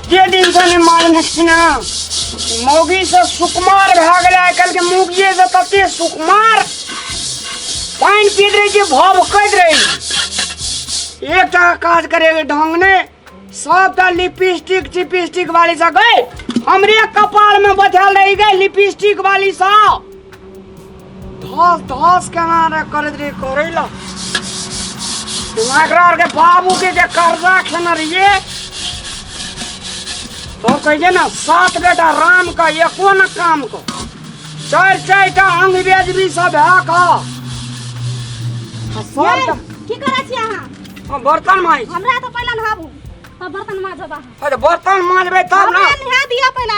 कते दिन से नहीं मालूम है ना मौगी से सुकुमार भाग गया आजकल के मुगिए से कते सुकुमार पानी पी रही थी भाव कद रही एक काज करेगा ढंग ने सब लिपस्टिक चिपस्टिक वाली सा गए हमरे कपाल में बथल रही गए लिपस्टिक वाली सा धस धस के ना कर रे करेला के बाबू के कर्जा खेना रहिए तो कहिए ना 7 बेटा राम का एको न काम को 4 अंग्रेज भी सब है का की करे छी अहाँ बर्तन माई हमरा तो पहला नहाबू तब बर्तन मांजबा अरे बर्तन मांजबे तब ना नहा दिया पहला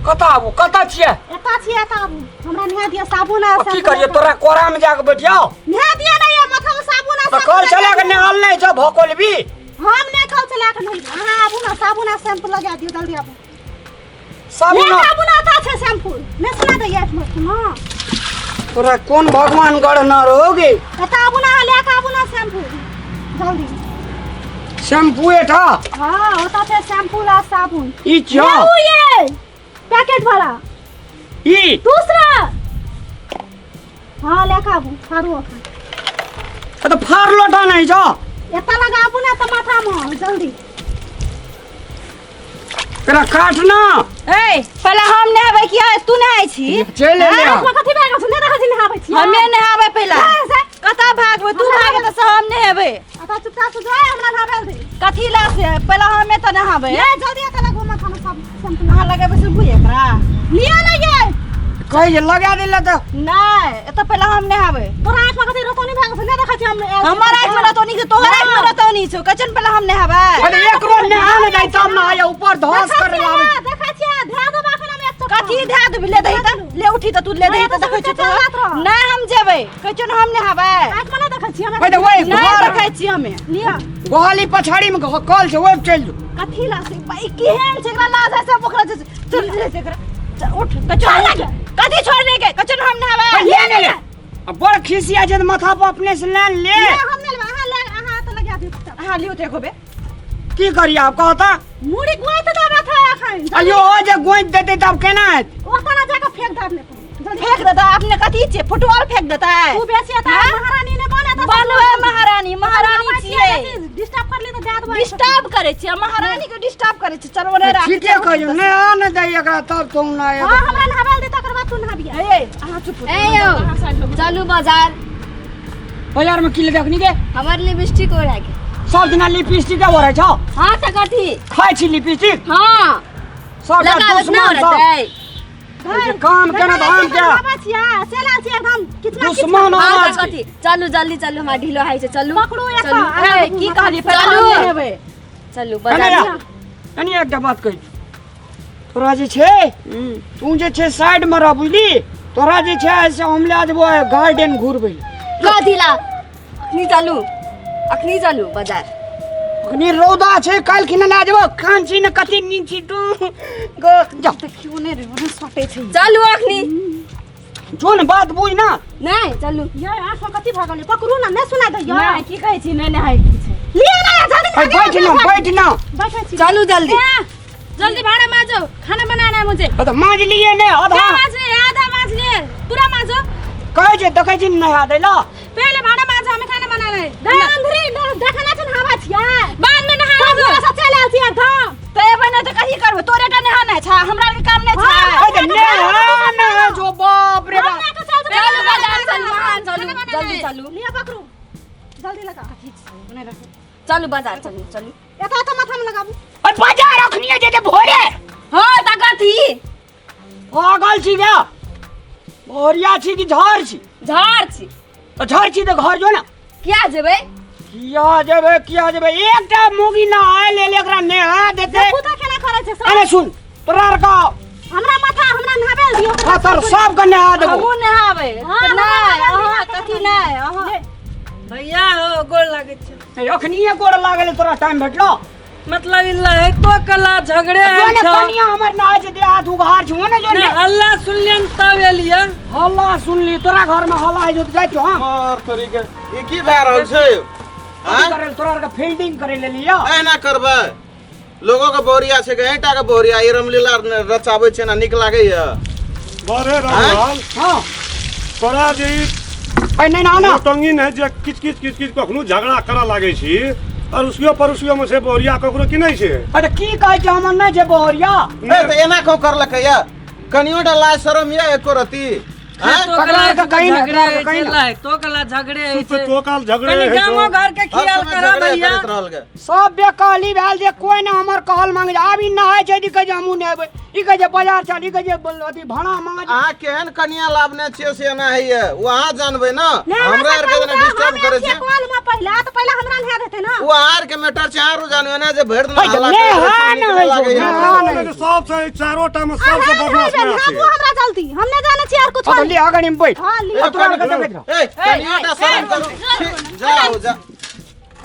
अताबू कता छिए एता छी अताबू हमरा नहा दिया साबुन आ की करिए तोरा कोरा में जाके बैठ जाओ नहा दिया नहीं है माथा में साबुन आ तो कल चला के नहाल नहीं छ भोकल भी हम ने कल चला के नहीं हां आबू ना साबुन आ शैम्पू लगा दियो जल्दी आबू साबुन आता छै शैम्पू ने सुना दे एक मत ना तोरा कौन भगवान गढ़ न रहोगे अताबू ना ले के आबू ना शैम्पू जल्दी शैम्पू एठा हां होता है शैम्पू ला साबुन ई क्या ये पैकेट वाला ई दूसरा हां ले के आबू फारू तो फार लोटा नहीं जा एता लगाबू ना त माथा में जल्दी तेरा काटना ए पहले हम नहाबे किया तू नहाई छी चल ले ले हां कथि भाग छ ने देखै छी नहाबै छी हम नहाबे पहला कता भागबे तू भागे त हम नहाबे आता चुपचाप से जाए हमरा नहाबे दे कथि ला से पहला हम त नहाबे ये जल्दी एता लगो माथा में सब शैम्पू नहा लगाबे से बुझे एकरा लिया ना ये कहि लगा देला तो नहीं एत पहला हम नहाबे तोरा आंख में कथि रोतनी भाग छ ने देखै छी हम हमर आंख में रोतनी से तोहर आंख में रोतनी छ कचन पहला हम नहाबे अरे एक बार नहा ले जाई तब ना आया ऊपर धस कर लावे देखै छी ध्यान दबा के ना एक कथि ध्यान दे ले दही त ले उठी त तू ले दही त देखै छी तो नहीं हम जेबे कचन हम नहाबे आंख में ना देखै छी हम ओए ओए नहीं देखै छी हमें लिया गोहाली पछाड़ी में कल से ओए चल जो कथि ला से भाई केहन छेकरा लाज है सब ओकरा चल ले छेकरा उठ कचन कथि छोड़ने के कचन हम नहाबे ले ले ले अब बड़ खिसिया जे माथा पर अपने से ले ले हम ने अहाँ त लगा दियो हां लियो ते खोबे की करिए आप कहता मुड़ी गोइत देबा था एखन अयो ओ जे गोइत देते तब केना हैत ओता ना जाके फेंक दे अपने जल्दी फेंक देता आपने कथि छे फुटबॉल फेंक देता है तू बेसी आता महारानी ने बना था बनवे महारानी महारानी छिए डिस्टर्ब कर ली तो जात डिस्टर्ब करे छिए महारानी के डिस्टर्ब करे छिए चलो ने राख ठीक है कहियो ने आने जाई एकरा तब तुम ना आए हां हमरा नहावल दे तकर बाद तू नहाबिया ए अहाँ चुप ए यो चलू बाजार बाजार में की ले देखनी के हमर लिपस्टिक हो रहा सब दिन लिपस्टिक हो रहा छ हां त कथि खाई छी लिपस्टिक हां सब लगावत ना दुश्मन रहते सब काम केना धाम क्या बचिया चला छी एकदम कितना दुश्मन हां आवाज त कथि चलू जल्दी चलू हमरा ढीलो है से चलू पकड़ू एक चलू ए की कहली चलू चलू बाजार कनी एकटा बात कहि तोरा जे छे तू जे छे साइड में रह बुझली तोरा जे छे से हम ले जेबो गार्डन घुरबै कथिला अखनी चलू बाजार अखनी रौदा छे काल खिना ले जेबो कांची न कथि नीची तू गो जा क्यों ने रे सटे छै चलू अखनी जो न बात बुझ ना नहीं चलू ये आंख में कथि भागल पकड़ू ना ने सुना दे नहीं की कहै छी नहीं है लिया ना जल्दी बैठ ना बैठे छी चलू जल्दी जल्दी भाड़ा मांजो खाना बनाना है मुझे तो मांज लिए ने आधा आधा मांज ले पूरा मांजो कहे जे देखै छी नहा देला पहले भाड़ा मांजो हमें खाना बनाना है अंदर देखना छ नहावा छिया बाद में नहावा सब चले आती है काम तो ए बने तो कही करबो तोरे का नहाना है छा हमरा के काम नहीं छा अरे नहा जो बाप रे बाप चलू बाजार चलू जल्दी चलू लिया पकड़ू जल्दी लगा नहीं रखो चलू बाजार चलू एता तो माथा में लगाबू अरे बाजार रखनी है जे भोरे हां त कथि पागल छी क्या भोरिया छी कि झाड़ छी झाड़ छी तो झाड़ छी तो घर जो ना क्या जेबे किया जेबे एकटा मोगी ना आए ले एकरा नेहा देते खुदा केना करे छै अरे सुन तोरा का हमरा माथा हमरा नहाबे दियो खातर सब के नेहा देबो हमहु नहाबे नहीं अहाँ कथि नहीं अहाँ भैया हो गोड़ लागे छै अखनिए गोड़ लागल तोरा टाइम भेटलो मतलब इल्ला एको कला झगड़े जोने छ कनिया हमर नाच दे हाथ उघार छ ने जोने अल्लाह सुनलियन तब एलिया हल्ला सुनली तोरा घर में हल्ला है जो जाय छ मार तरीके ई की भए रहल छै हाँ? करे तोरा का फील्डिंग करे ले लिया ऐ ना करबे लोगों के बोरिया छै के ईटा के बोरिया ई रामलीला रचाबै छै ना निक लागै य बरे रामलाल हां तोरा जे ए नहीं ना ना टंगी ने जे किच किच कखनो झगड़ा करा लागे छी और उसके परुसियो में से बोरिया ककरो कि नहीं छै अरे की कहै छै हमर नहीं छै बोरिया ए त एना को करलकै य कनियो टा लाज शरम य एको रती हैं तो पकड़ा कला के कहीं ना, झगड़े पकड़ा के कहीं ना। चलाए तो कला झगड़े है तो तो काल झगड़े कनी है गामो जो घर के हर खियाल समय करा झगड़े भैया करैत रहल गे सब बेकाली भेल जे कोई ना हमर कहल मांगे आबी नहाय छै दिखे जे हमू नेबै ई कहे जे बाजार चल ई कहे जे अथी भाड़ा मांगे अहाँ केहन कनिया लाभने छियै से एना है वहाँ जानबै ना हमरा आर के जेना डिस्टर्ब करे छै कॉल में पहला हमरा नहा देते ना वो आर के मैटर छै आरो जानबै ना जे भरि दिन हल्ला ले करे हाँ छै, ना नीक होइ लागै छै, य। हाँ ना। तो सबसे चारोटा में सबसे बदमाश में हां छै वो हमरा जल्दी हम न जाने छी यार कुछ अब ले अगाडि में बैठ हां ले अब तोरा के देखैत रह ए कनियोटा शरम करू जाओ जा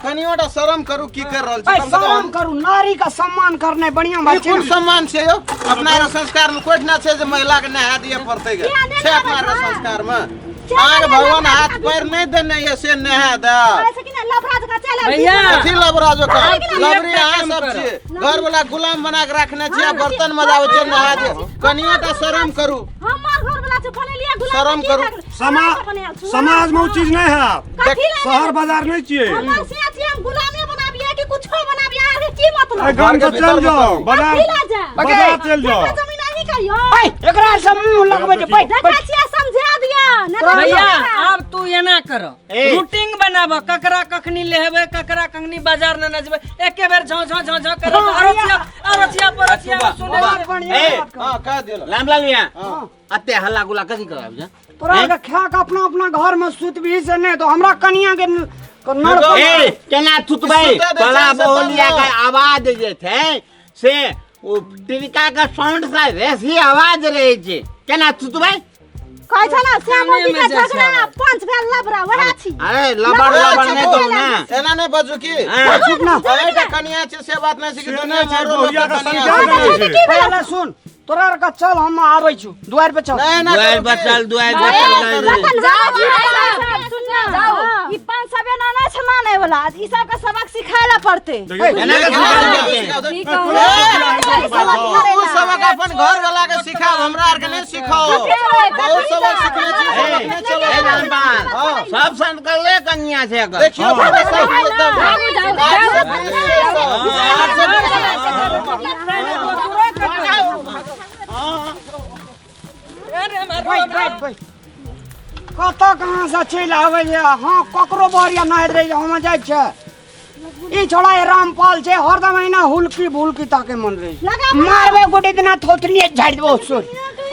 कनियोटा शरम करू की कर रहल भाई छी कम से सम्मान कम करू नारी का सम्मान करने बढ़िया ई बात छै कोन ना। सम्मान छै यो अपना रो संस्कार में कोइ ना छै जे महिला के नहा दिए पड़तै गे छै अपना रो संस्कार में आग भगवान हाथ पैर नहीं देने ये से नहा दे ऐसे कि ना लफराज का चला भैया कथी लबराजो का एक लबरी अहाँ काम सब करो। छियै घर वाला गुलाम बना के रखने छियै बर्तन मजाबै छियै नहा दे कनियोटा शरम करू हमार घर वाला से बने लिया गुलाम शरम की करू। लागल। समाज में वो चीज नहीं है कथी लागल? शहर बाजार नहीं चाहिए हमार से छी हम गुलामी बनाबिया कि कुछो बनाबिया आगे की मतलब गांव से चल जाओ बाजार कथी ला जा बाजार चल जाओ जमीन नहीं करियो भाई एकरा से मुंह लगबै छै बैठ देखा छिया समझा दिया न तो भैया अब तू एना करो रूटिंग बनाब ककरा कखनी लेबे ककरा कखनी बाजार न नजबे एके बेर झौ झौ झौ झौ करे अरचिया परचिया सुने बढ़िया बात कर। हां कह दियो रामलाल मिया अते हल्ला गुला कथी कराब जा तोरा के खा के अपना अपना घर में सुत भी से नहीं तो हमरा कनिया के नर ए केना तुतबै सुता दे, बड़ा चल से बोलिया तब का आवाज जे छै से ओ टिरिका का साउंड से रेसी आवाज रहे छै केना तुतबै कहै छ ना श्याम काने मोदी में का जाइ छै झगड़ा आवाज। पंच भेल लबरा वहा छी अरे लबड़ लबड़ नहीं तो ना एना नहीं बजू की हाँ। चुप ना एटा कनिया छै से बात नहीं सिखी से दुनिया नहीं छै, मारो बोरिया लोग का कनिया संख्या छै। नहीं छै। पहले सुन तोरा का चल हम आबै छु द्वार पे चल नहीं ना दुआर करू की। बचल दुआर बचल जाओ ई पांच सबे ना ना छ माने वाला ई सब का सबक सिखाएला पड़ते एना के बहुत सबक अपन घर वाला के सिखाओ हमरा आर के नहीं सिखाओ बहुत सबक सीखने छी सबक नहीं चलो ए रामपाल सब संकल्ले कन्या छै एकर देखियो बाबा साहब एकदम आज से 20 बैठ बैठ बैठ कतऽ कहाँ से चलि आबै छै हाँ ककरो बहरिया नहि रहे हम जाइ छै ई छोड़ा ये रामपाल छै हरदम एना हुलकी भुलकी ताके मन रहे मारबे गोटे दिना थोथलिए झाड़ि देबो सुन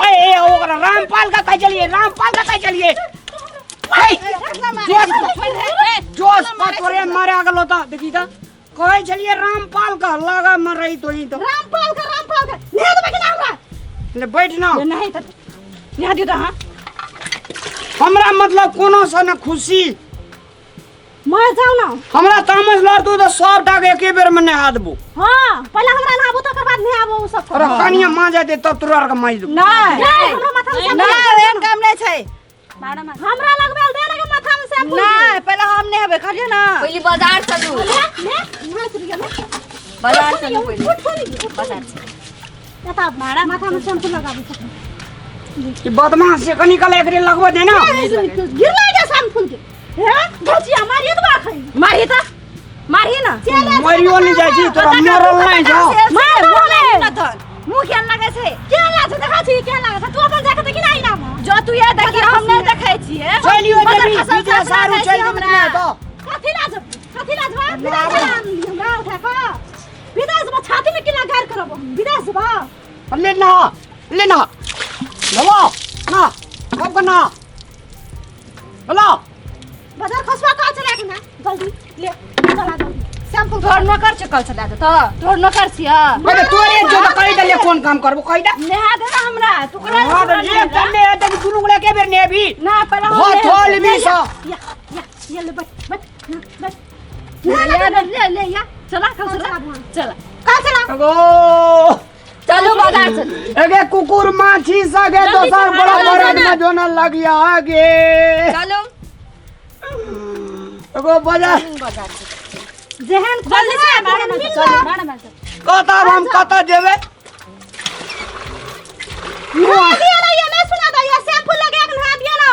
ए ओकरा रामपाल का कह चलिए रामपाल का कह चलिए जोश पर तोरे मारा गेलो त देखी त कहै छलिए रामपाल का लगा में रही तो ई तो रामपाल का नेद में के हमरा ले बैठ ना नहीं त नेद दियो त हां हमरा मतलब कोनो से न खुशी मैं जाऊ ना हमरा तामस लड़ तू तो सब टाके एके बेर में नहा देबो हां पहले हमरा नहाबो तकर बाद नहाबो उ सब अरे कनिया मां जाय दे तब तोरा के माई देबो नहीं हमरा माथा में नहीं एहन काम नहीं छै हमरा लगबेल दे लगे माथा में से नहीं पहले हम नहीं हेबे खलिए ना पहले बाजार चलू बाजार चलू पहले बाजार ता माथा में शैम्पू लगाबो कि बदमाश से कनी कल एकरे लगबो दे ना गिर लगे शैम्पू के हैं भजिया मारिए तो खाई मारिए ना मरियो नहीं जाय छी तोरा मरल नहीं जाओ मार बोले ना तो मुंह केन लगे छै क्या लागे देखा छी क्या लागे तू अपन जाके देखी नहीं ना जो तू ये देखी हम नहीं देखे छिए चलियो देवी विजय सारू चल हमरा तो कथी लाज गाँव उठा का विदेश में छाती में किला गार करबो विदेश बा ले ना लो ना कब ना हेलो बाजार खसवा का चला के ना जल्दी ले चला जल्दी शैम्पू तोर नौकर छै कल चला त तोर नौकर छिया अरे तोरे जो कहि दे कोन काम करबो कहि दे नेहा दे ना हमरा तू करा हां तो ये तन्ने है तो दुनु गुले के बेर ने भी ना पहले हो थोल भी सो ये ले बट ले या चला चला का चला गो चलू बाजार चलू एगे कुकुर माछी सगे दोसर बड़ा बड़ा में जोन लगिया आगे चलू एगो बाजार जेहन जल्दी से बाड़ा में चल कता हम कता जेबे दिया ना ये मैं सुना दो ये शैम्पू लगा के नहा दिया ना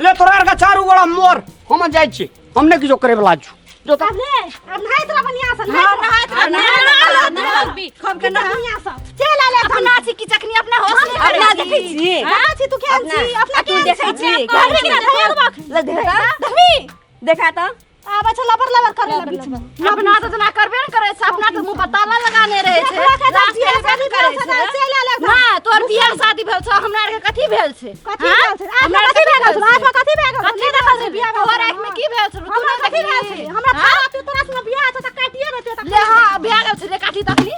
ले तोरार का चारू गोड़ा मोर हम जाई छी हमने किछो करे वाला छु जो अब ले अब नहाई तोरा बनिया से खम के ना बनिया से चल ले अपना छी की चकनी अपना होश में अपना देखै छी हां छी तू खेल छी अपना तू देखै छी ले देखा देखबी देखा त आबे छ लबर लबर करे ला बीच में अपना तो जना करबे न करे छै अपना तो मुंह पर ताला लगाने रहे छै शादी करे छै चल ले ना तोर बियाह शादी भेल छ हमरा के कथि भेल छै कथि भेल छै हमरा कथि भेल छै आज कथि भेल छै कथि देखल छै बियाह तोर आंख में की भेल छै हमरा कथि भेल छै हमरा खाना तू तोरा संग बियाह छै त काटिए देते ले हां बियाह भेल छै ले काटी तकनी